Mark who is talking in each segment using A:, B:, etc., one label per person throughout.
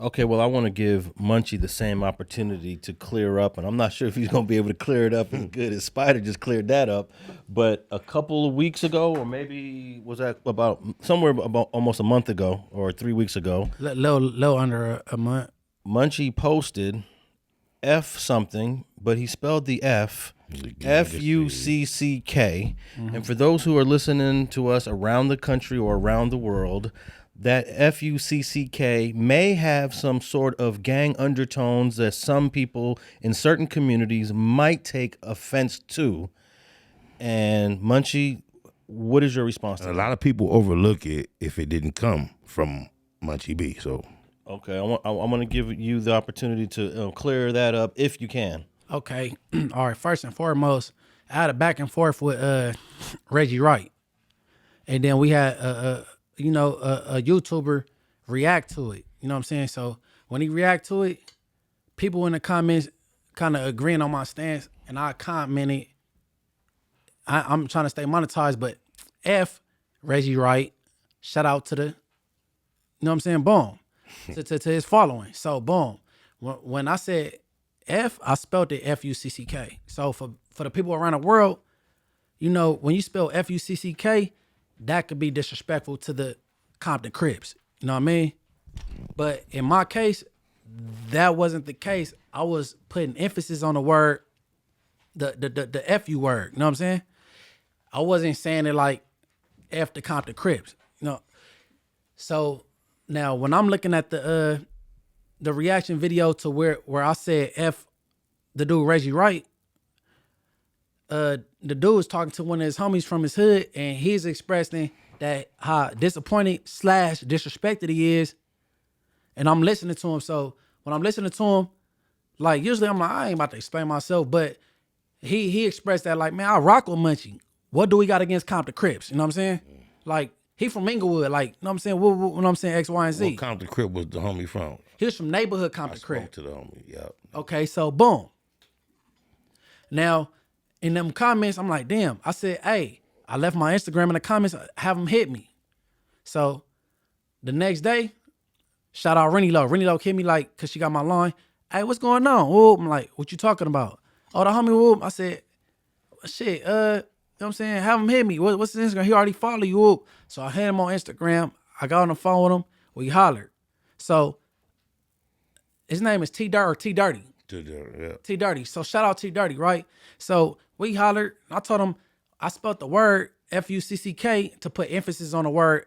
A: Okay, well, I want to give Munchie the same opportunity to clear up, and I'm not sure if he's going to be able to clear it up as good as Spider just cleared that up. But a couple of weeks ago, or maybe was that about somewhere about almost a month ago or 3 weeks ago,
B: Low under a month.
A: Munchie posted F something, but he spelled the F, Fucck. And for those who are listening to us around the country or around the world, that Fucck may have some sort of gang undertones that some people in certain communities might take offense to. And Munchie, what is your response to that?
C: A lot of people overlook it if it didn't come from Munchie B. So
A: okay, I want to give you the opportunity to clear that up if you can.
B: Okay, all right. First and foremost, I had a back and forth with Reggie Wright, and then we had a YouTuber react to it. You know what I'm saying? So when he react to it, people in the comments kind of agreeing on my stance, and I commented, I'm trying to stay monetized, but F Reggie Wright, shout out to the, you know what I'm saying? Boom, to his following. So boom, when I said F, I spelled it Fucck. So for the people around the world, you know, when you spell Fucck, that could be disrespectful to the Compton Crips. You know what I mean? But in my case, that wasn't the case. I was putting emphasis on the word, the Fu word. You know what I'm saying? I wasn't saying it like F the Compton Crips. You know? So now when I'm looking at the reaction video to where I said F the dude Reggie Wright, the dude was talking to one of his homies from his hood, and he's expressing that how disappointed / disrespected he is. And I'm listening to him. So when I'm listening to him, like usually I'm like, I ain't about to explain myself, but he expressed that like, man, I rock with Munchie. What do we got against Compton Crips? You know what I'm saying? Like, he from Inglewood, like, you know what I'm saying? What you know what I'm saying? X, Y, and Z.
C: what Compton Crip was the homie from?
B: He was from neighborhood Compton
C: I
B: Crip.
C: spoke to the homie, yeah.
B: Okay, so boom. Now, in them comments, I'm like, damn. I said, hey, I left my Instagram in the comments, have them hit me. So the next day, shout out Rennie Low. Rennie Low hit me like, cause she got my line. Hey, what's going on? Whoop. I'm like, what you talking about? Oh, the homie whoop. I said, shit, you know what I'm saying? Have him hit me. What's his Instagram? He already follow you. Whoop. So I hit him on Instagram. I got on the phone with him. We hollered. So his name is T Dirty.
C: Yeah.
B: T Dirty. So shout out T Dirty, right? So we hollered. I told him I spelled the word Fucck to put emphasis on the word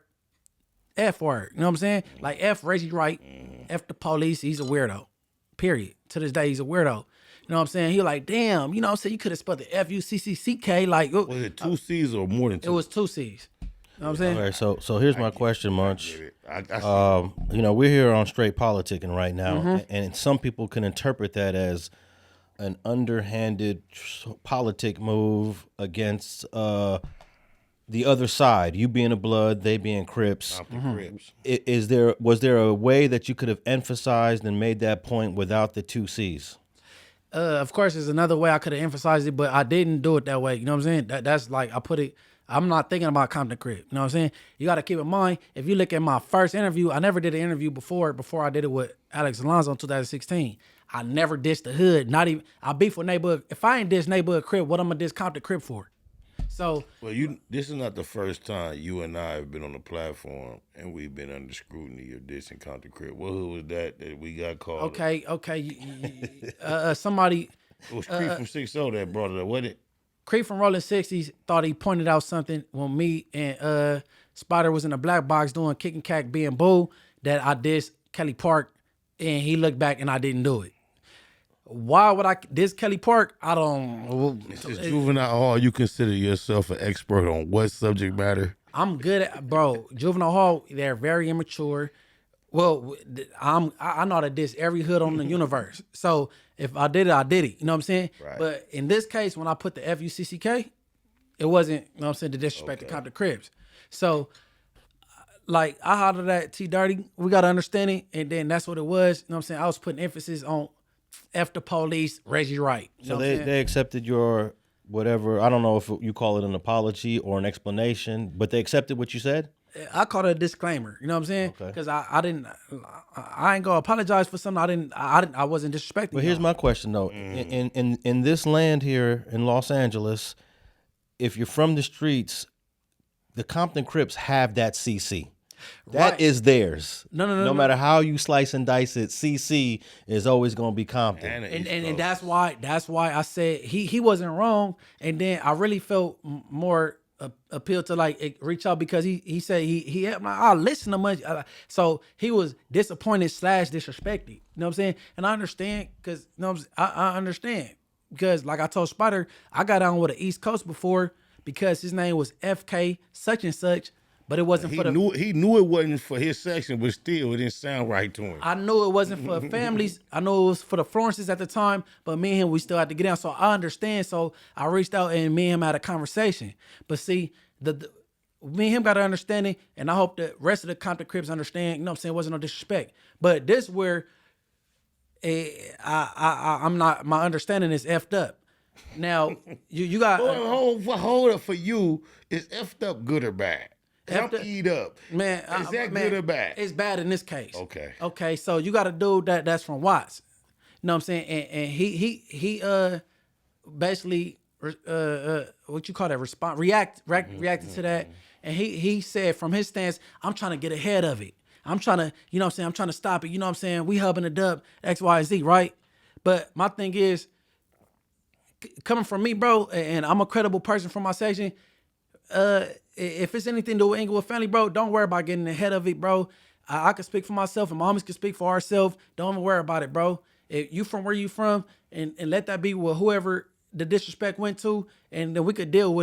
B: F word. You know what I'm saying? Like F Reggie Wright, F the police. He's a weirdo. Period. To this day, he's a weirdo. You know what I'm saying? He like, damn, you know what I'm saying? You could have spelled the Fucck like.
C: Was it 2 C's or more than 2?
B: It was 2 C's. You know what I'm saying?
A: All right, so here's my question, Munch.
C: I
A: You know, we're here on Straight Politicking right now, and some people can interpret that as an underhanded politic move against the other side. You being a Blood, they being Crips.
C: Crips.
A: Was there a way that you could have emphasized and made that point without the 2 C's?
B: Of course, there's another way I could have emphasized it, but I didn't do it that way. You know what I'm saying? That's like, I put it, I'm not thinking about Compton Crip. You know what I'm saying? You got to keep in mind, if you look at my first interview, I never did an interview before I did it with Alex Alonso in 2016. I never dissed the hood. Not even, I beef with neighborhood. If I ain't diss neighborhood Crip, what I'm going to diss Compton Crip for? So,
C: Well, this is not the first time you and I have been on the platform and we've been under scrutiny of this in Compton Crip. What hood was that we got called?
B: okay. Somebody.
C: It was Creep from 6-0 that brought it up, wasn't it?
B: Creep from Rolling 60s thought he pointed out something when me and Spider was in the black box doing Kick and Cack being Boo that I dissed Kelly Park, and he looked back and I didn't do it. Why would I diss Kelly Park? I don't.
C: It's Juvenile Hall. You consider yourself an expert on what subject matter?
B: I'm good at, bro. Juvenile Hall, they're very immature. Well, I know how to diss every hood on the universe. So if I did it, I did it. You know what I'm saying?
C: Right.
B: But in this case, when I put the Fucck, it wasn't, you know what I'm saying, to disrespect the Compton Crips. So, like, I hollered at T Dirty. We got to understand it. And then that's what it was. You know what I'm saying? I was putting emphasis on F the police, Reggie Wright. You
A: So
B: know what I'm saying?
A: they accepted your whatever, I don't know if you call it an apology or an explanation, but they accepted what you said?
B: I call it a disclaimer. You know what I'm saying?
A: Okay.
B: Because I ain't gonna apologize for something I wasn't disrespecting.
A: But here's
B: y'all.
A: my question though: in this land here in Los Angeles, if you're from the streets, the Compton Crips have that CC. That is
B: Right.
A: theirs.
B: No.
A: matter how you slice and dice it, CC is always going to be Compton.
B: And that's why I said he wasn't wrong. And then I really felt more appeal to like reach out because he said he had my I listen to much. So he was disappointed / disrespected. You know what I'm saying? And I understand because you know I understand because like I told Spider, I got on with the East Coast before because his name was FK such and such. But it wasn't
C: He
B: for the
C: knew it wasn't for his section, but still, it didn't sound right to him.
B: I knew it wasn't for families. I know it was for the Florences at the time, but me and him, we still had to get down. So I understand. So I reached out and me and him had a conversation. But see, me and him got an understanding, and I hope the rest of the Compton Crips understand, you know what I'm saying, it wasn't no disrespect. But this where I'm not, my understanding is effed up. Now, you got...
C: Hold up, for you, is effed up good or bad? I'm eat up.
B: Man,
C: is that good or bad?
B: It's bad in this case.
C: Okay.
B: Okay, so you got a dude that's from Watts. You know what I'm saying? And he basically what you call that? Reacted to that. And he said from his stance, I'm trying to get ahead of it. I'm trying to, you know what I'm saying? I'm trying to stop it. You know what I'm saying? We hubbing the dub, X, Y, Z, right? But my thing is, coming from me, bro, and I'm a credible person from my section, if it's anything to do with Inglewood family, bro, don't worry about getting ahead of it, bro. I can speak for myself and my homies can speak for ourselves. Don't even worry about it, bro. If you from where you from, and let that be with whoever the disrespect went to, and then we could deal with it.